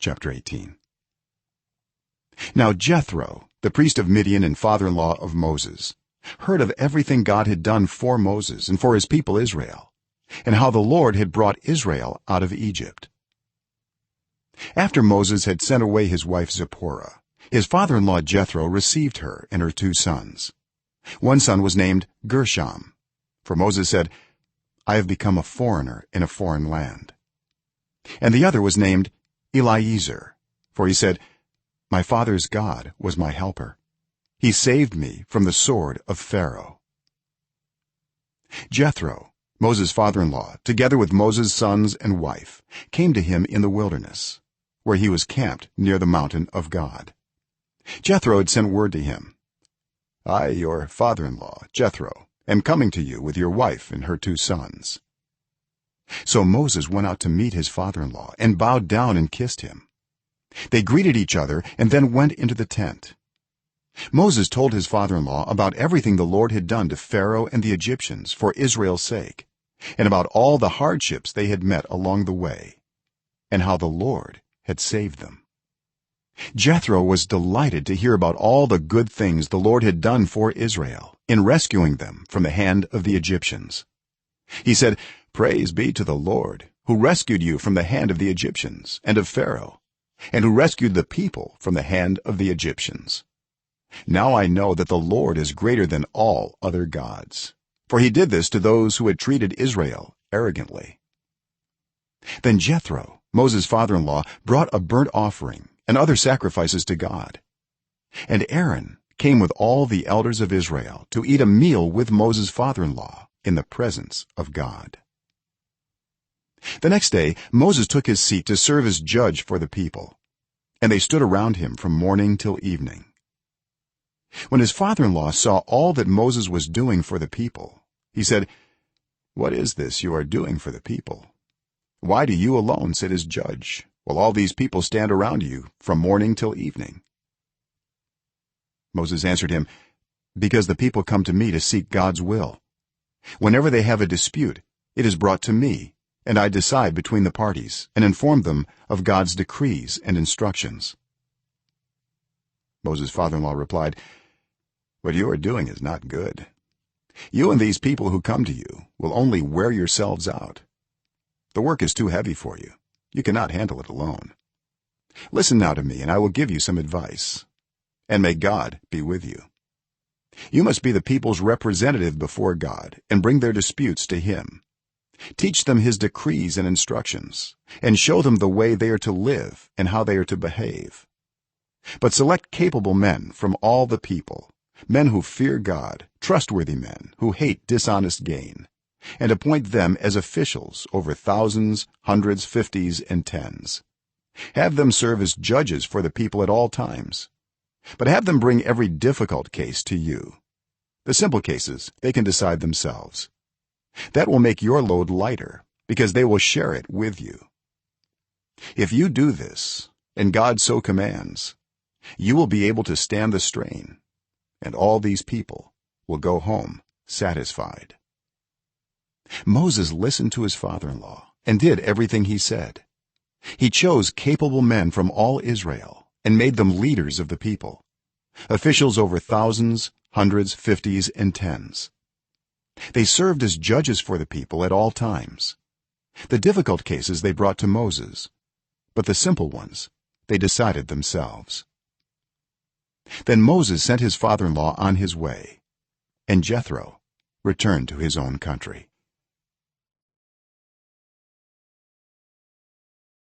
Chapter 18. Now Jethro, the priest of Midian and father-in-law of Moses, heard of everything God had done for Moses and for his people Israel, and how the Lord had brought Israel out of Egypt. After Moses had sent away his wife Zipporah, his father-in-law Jethro received her and her 2 sons. One son was named Gershom, for Moses said, I have become a foreigner in a foreign land. And the other was named Eliezer, for he said, my father's God was my helper. He saved me from the sword of Pharaoh. Jethro, Moses' father-in-law, together with Moses' sons and wife, came to him in the wilderness, where he was camped near the mountain of God. Jethro had sent word to him, I, your father-in-law, Jethro, am coming to you with your wife and her 2 sons. So Moses went out to meet his father-in-law and bowed down and kissed him. They greeted each other and then went into the tent. Moses told his father-in-law about everything the Lord had done to Pharaoh and the Egyptians for Israel's sake, and about all the hardships they had met along the way, and how the Lord had saved them. Jethro was delighted to hear about all the good things the Lord had done for Israel in rescuing them from the hand of the Egyptians. He said, praise be to the Lord, who rescued you from the hand of the Egyptians and of Pharaoh, and who rescued the people from the hand of the Egyptians. Now I know that the Lord is greater than all other gods, for he did this to those who had treated Israel arrogantly. Then Jethro, Moses' father-in-law, brought a burnt offering and other sacrifices to God. And Aaron came with all the elders of Israel to eat a meal with Moses' father-in-law in the presence of God. The next day Moses took his seat to serve as judge for the people, and they stood around him from morning till evening. When his father-in-law saw all that Moses was doing for the people, he said, what is this you are doing for the people? Why do you alone sit as judge while all these people stand around you from morning till evening? Moses answered him, because the people come to me to seek God's will. Whenever they have a dispute, it is brought to me, and I decide between the parties and inform them of God's decrees and instructions. Moses' father-in-law replied, what you are doing is not good. You and these people who come to you will only wear yourselves out. The work is too heavy for you. You cannot handle it alone. Listen now to me, and I will give you some advice, and may God be with you. You must be the people's representative before God and bring their disputes to him. Teach them his decrees and instructions, and show them the way they are to live and how they are to behave. But select capable men from all the people, men who fear God, trustworthy men who hate dishonest gain, and appoint them as officials over thousands, hundreds, fifties, and tens. Have them serve as judges for the people at all times, but have them bring every difficult case to you. The simple cases they can decide themselves. That will make your load lighter, because they will share it with you. If you do this, and God so commands, you will be able to stand the strain, and all these people will go home satisfied. Moses listened to his father-in-law and did everything he said. He chose capable men from all Israel and made them leaders of the people, officials over thousands, hundreds, fifties, and tens. They served as judges for the people at all times. The difficult cases they brought to Moses, but the simple ones they decided themselves. Then Moses sent his father-in-law on his way, and Jethro returned to his own country.